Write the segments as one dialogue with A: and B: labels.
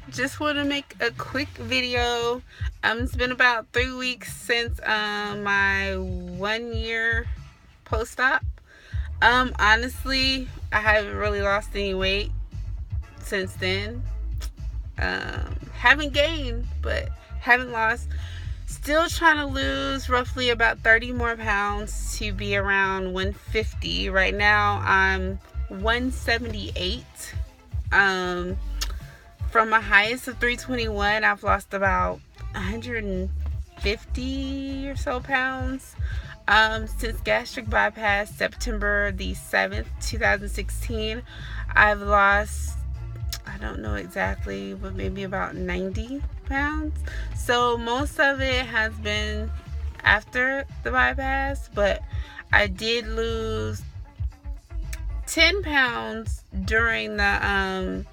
A: Just want to make a quick video. It's been about 3 weeks since my 1 year post-op. Honestly, I haven't really lost any weight since then. Haven't gained, but haven't lost. Still trying to lose roughly about 30 more pounds to be around 150. Right now, I'm 178. From my highest of 321, I've lost about 150 or so pounds. Since gastric bypass, September the 7th, 2016, I've lost, I don't know exactly, but maybe about 90 pounds. So most of it has been after the bypass, but I did lose 10 pounds during the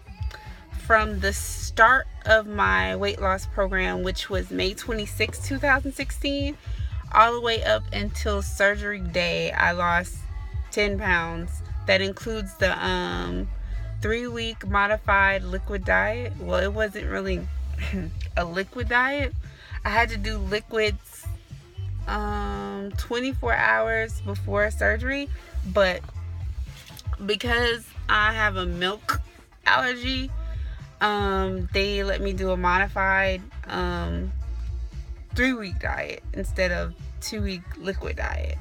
A: from the start of my weight loss program, which was May 26, 2016, all the way up until surgery day. I lost 10 pounds. That includes the 3-week modified liquid diet. Well, it wasn't really a liquid diet. I had to do liquids 24 hours before surgery, but because I have a milk allergy, they let me do a modified 3-week diet instead of 2-week liquid diet.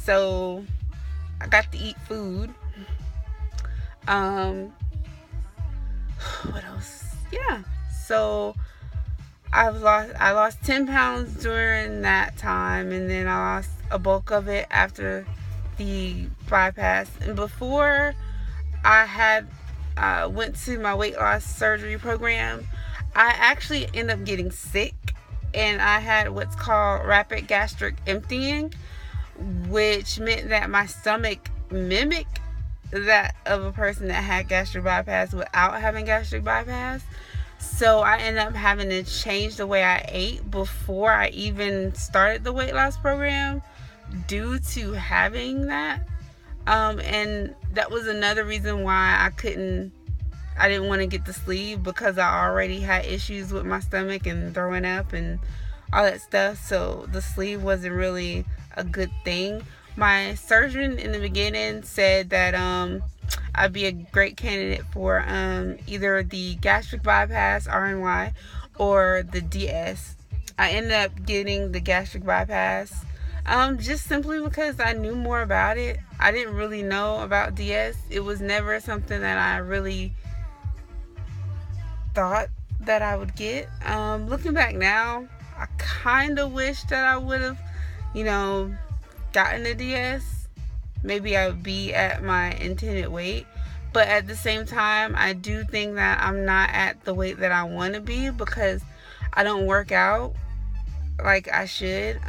A: So I got to eat food. What else? Yeah. So I lost 10 pounds during that time, and then I lost a bulk of it after the bypass. And before I had went to my weight loss surgery program, I actually ended up getting sick, and I had what's called rapid gastric emptying, which meant that my stomach mimicked that of a person that had gastric bypass without having gastric bypass. So I ended up having to change the way I ate before I even started the weight loss program due to having that. And that was another reason why I didn't want to get the sleeve, because I already had issues with my stomach and throwing up and all that stuff. So the sleeve wasn't really a good thing. My surgeon in the beginning said that I'd be a great candidate for either the gastric bypass RNY or the DS. I ended up getting the gastric bypass just simply because I knew more about it. I didn't really know about DS. It was never something that I really thought that I would get. Looking back now, I kind of wish that I would have, gotten the DS. Maybe I would be at my intended weight. But at the same time, I do think that I'm not at the weight that I want to be because I don't work out like I should.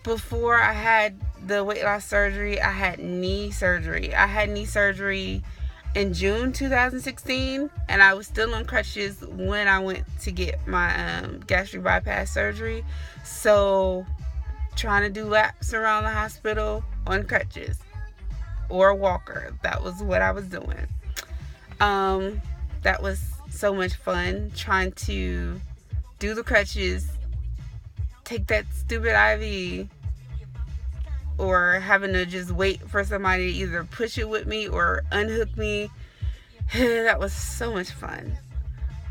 A: Before I had the weight loss surgery, I had knee surgery. I had knee surgery in June 2016, and I was still on crutches when I went to get my gastric bypass surgery. So trying to do laps around the hospital on crutches or a walker, that was what I was doing. That was so much fun, trying to do the crutches, take that stupid IV, or having to just wait for somebody to either push it with me or unhook me. That was so much fun.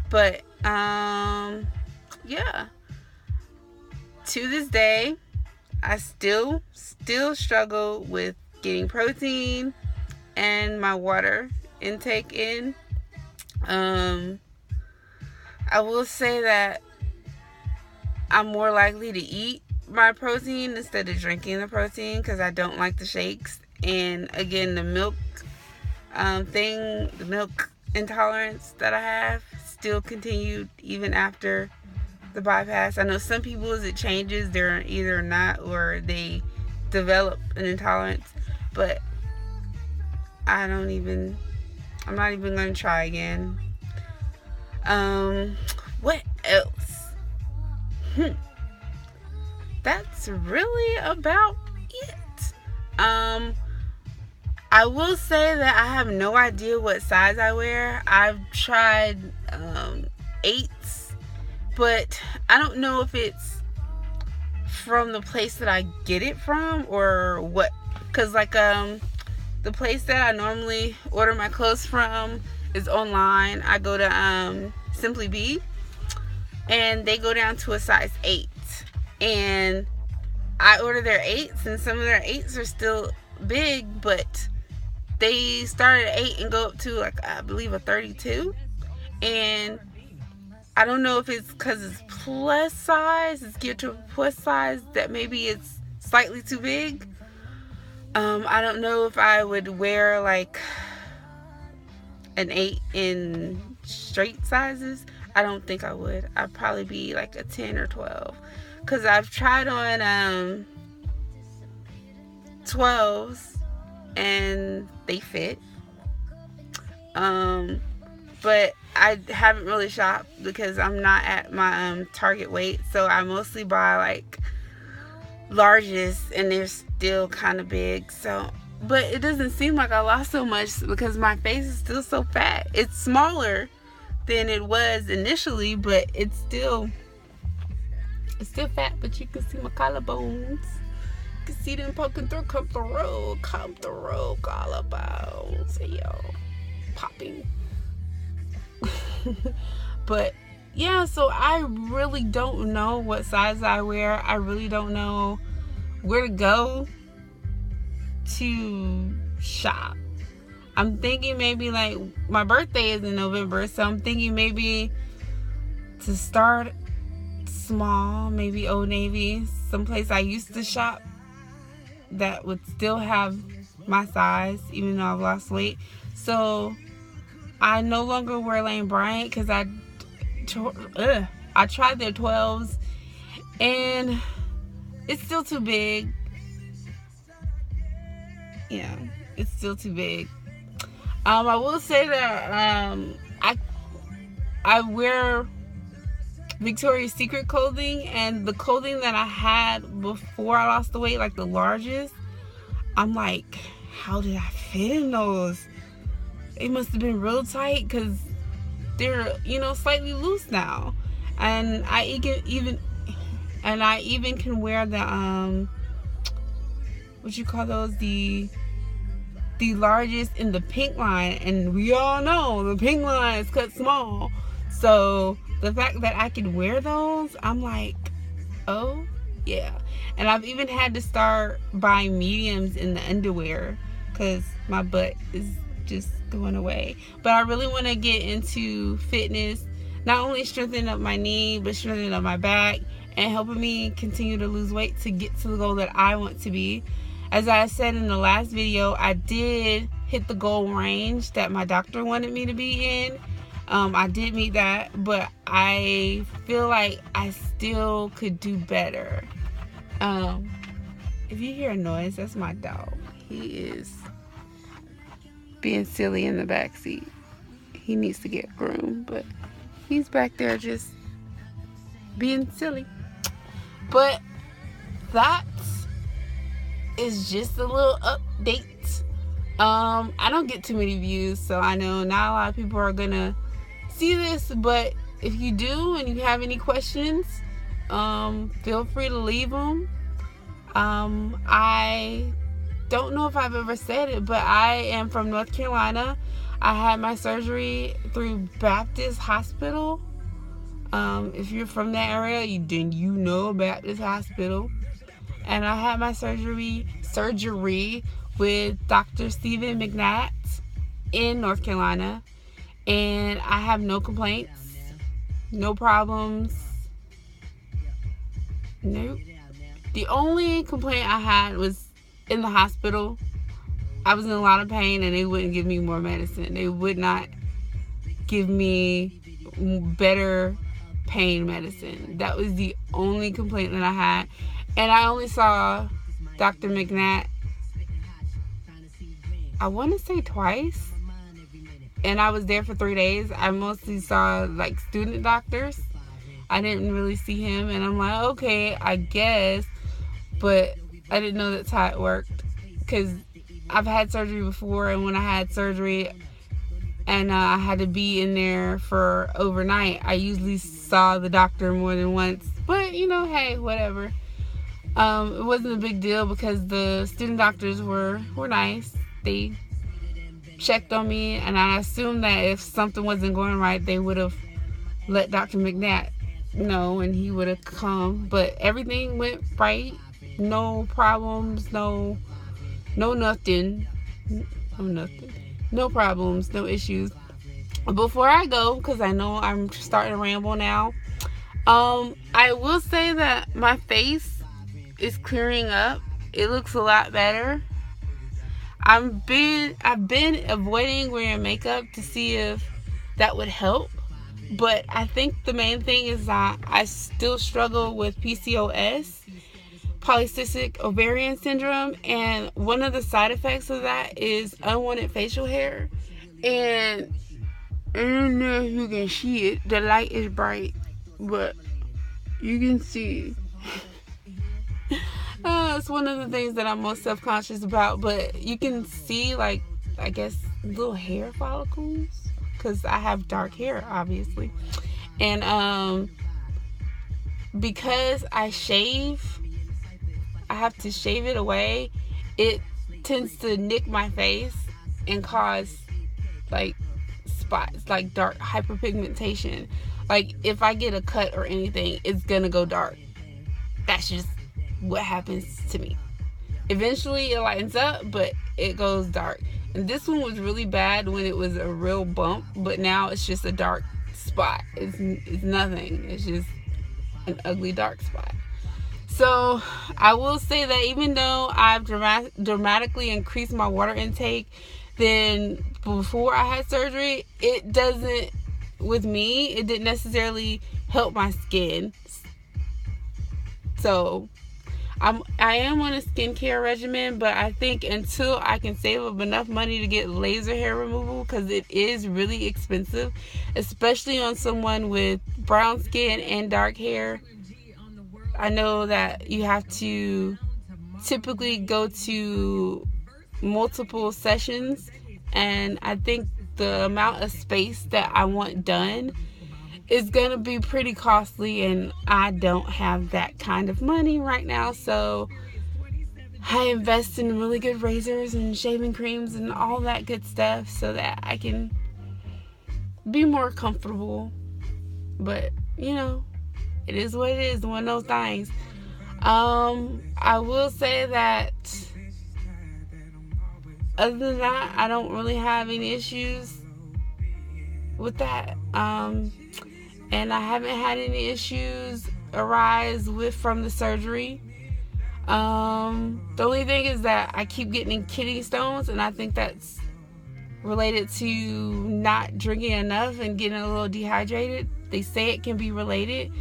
A: But yeah, to this day I still struggle with getting protein and my water intake in. I will say that I'm more likely to eat my protein instead of drinking the protein because I don't like the shakes. And again, the milk the milk intolerance that I have still continued even after the bypass. I know some people, as it changes, they're either not or they develop an intolerance, but I'm not even going to try again. What else? That's really about it. I I will say that I have no idea what size I wear. I've tried 8s, but I don't know if it's from the place that I get it from or what. Cause like the place that I normally order my clothes from is online. I go to Simply Be, and they go down to a size 8, and I order their 8s, and some of their 8s are still big, but they start at 8 and go up to, like, I believe a 32. And I don't know if it's because it's plus size, it's geared to a plus size, that maybe it's slightly too big. I don't know if I would wear like an 8 in straight sizes. I don't think I would. I'd probably be like a 10 or 12. Because I've tried on 12s and they fit. But I haven't really shopped because I'm not at my target weight. So I mostly buy like larges, and they're still kind of big. So, but it doesn't seem like I lost so much because my face is still so fat. It's smaller than it was initially, but it's still fat. But you can see my collarbones. You can see them poking through. Come through, collarbones. Hey, yo, popping. But yeah, so I really don't know what size I wear. I really don't know where to go to shop. I'm thinking maybe, like, my birthday is in November, so I'm thinking maybe to start small, maybe Old Navy, someplace I used to shop that would still have my size, even though I've lost weight. So I no longer wear Lane Bryant because I tried their 12s and it's still too big. Yeah, it's still too big. I will say that I wear Victoria's Secret clothing, and the clothing that I had before I lost the weight, like the largest, I'm like, how did I fit in those? It must have been real tight because they're, slightly loose now. And I even can wear the what you call those, the largest in the pink line, and we all know the pink line is cut small. So the fact that I can wear those, I'm like, oh yeah. And I've even had to start buying mediums in the underwear because my butt is just going away. But I really want to get into fitness, not only strengthening up my knee, but strengthening up my back and helping me continue to lose weight to get to the goal that I want to be. As I said in the last video, I did hit the goal range that my doctor wanted me to be in. I did meet that, but I feel like I still could do better. If you hear a noise, that's my dog. He is being silly in the back seat. He needs to get groomed, but he's back there just being silly. But that is just a little update. I don't get too many views, so I know not a lot of people are gonna see this, but if you do and you have any questions, feel free to leave them. I don't know if I've ever said it, but I am from North Carolina. I had my surgery through Baptist Hospital. If you're from that area, you know Baptist Hospital. And I had my surgery with Dr. Stephen McNatt in North Carolina. And I have no complaints, no problems. Nope. The only complaint I had was in the hospital. I was in a lot of pain and they wouldn't give me more medicine. They would not give me better pain medicine. That was the only complaint that I had. And I only saw Dr. McNatt, I want to say twice. And I was there for 3 days. I mostly saw like student doctors. I didn't really see him. And I'm like, okay, I guess. But I didn't know that's how it worked. Because I've had surgery before, and when I had surgery and I had to be in there for overnight, I usually saw the doctor more than once. But, hey, whatever. It wasn't a big deal because the student doctors were nice. They checked on me, and I assumed that if something wasn't going right, they would have let Dr. McNatt know, and he would have come. But everything went right. No problems, no nothing. No problems, no issues. Before I go, because I know I'm starting to ramble now, I will say that my face is clearing up. It looks a lot better. I've been avoiding wearing makeup to see if that would help. But I think the main thing is that I still struggle with PCOS, polycystic ovarian syndrome, and one of the side effects of that is unwanted facial hair. And I don't know if you can see it. The light is bright, but you can see. It's one of the things that I'm most self-conscious about, but you can see, like, I guess, little hair follicles, because I have dark hair, obviously. And because I have to shave it away, it tends to nick my face and cause, like, spots, like dark hyperpigmentation. Like, if I get a cut or anything, it's gonna go dark. That's just what happens to me. Eventually it lightens up, but it goes dark. And this one was really bad when it was a real bump, but now it's just a dark spot. It's nothing. It's just an ugly dark spot. So I will say that even though I've dramatically increased my water intake than before I had surgery, it didn't necessarily help my skin. So I am on a skincare regimen, but I think until I can save up enough money to get laser hair removal, because it is really expensive, especially on someone with brown skin and dark hair. I know that you have to typically go to multiple sessions, and I think the amount of space that I want done is going to be pretty costly, and I don't have that kind of money right now. So I invest in really good razors and shaving creams and all that good stuff so that I can be more comfortable. But, it is what it is, one of those things. I will say that other than that, I don't really have any issues with that. And I haven't had any issues arise from the surgery. The only thing is that I keep getting kidney stones, and I think that's related to not drinking enough and getting a little dehydrated. They say it can be related,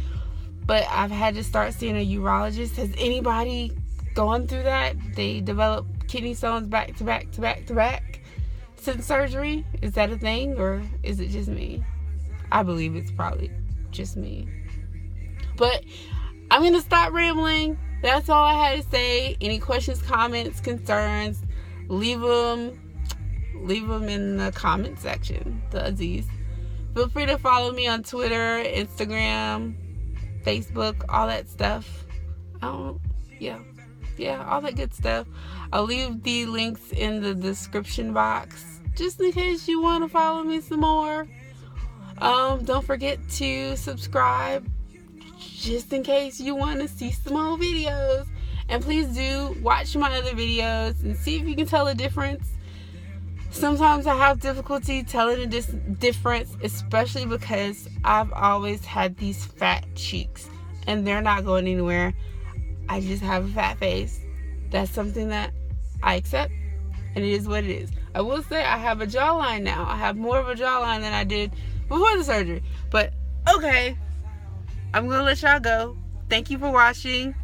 A: but I've had to start seeing a urologist. Has anybody gone through that? They develop kidney stones back to back to back to back since surgery? Is that a thing, or is it just me? I believe it's probably just me. But I'm going to stop rambling. That's all I had to say. Any questions, comments, concerns, leave them in the comment section. The Aziz. Feel free to follow me on Twitter, Instagram, Facebook, all that stuff. Yeah, all that good stuff. I'll leave the links in the description box just in case you want to follow me some more. Don't forget to subscribe just in case you want to see some more videos. And please do watch my other videos and see if you can tell the difference. Sometimes I have difficulty telling the difference, especially because I've always had these fat cheeks and they're not going anywhere. I just have a fat face. That's something that I accept, and it is what it is. I will say I have a jawline now. I have more of a jawline than I did before the surgery. But okay, I'm gonna let y'all go. Thank you for watching.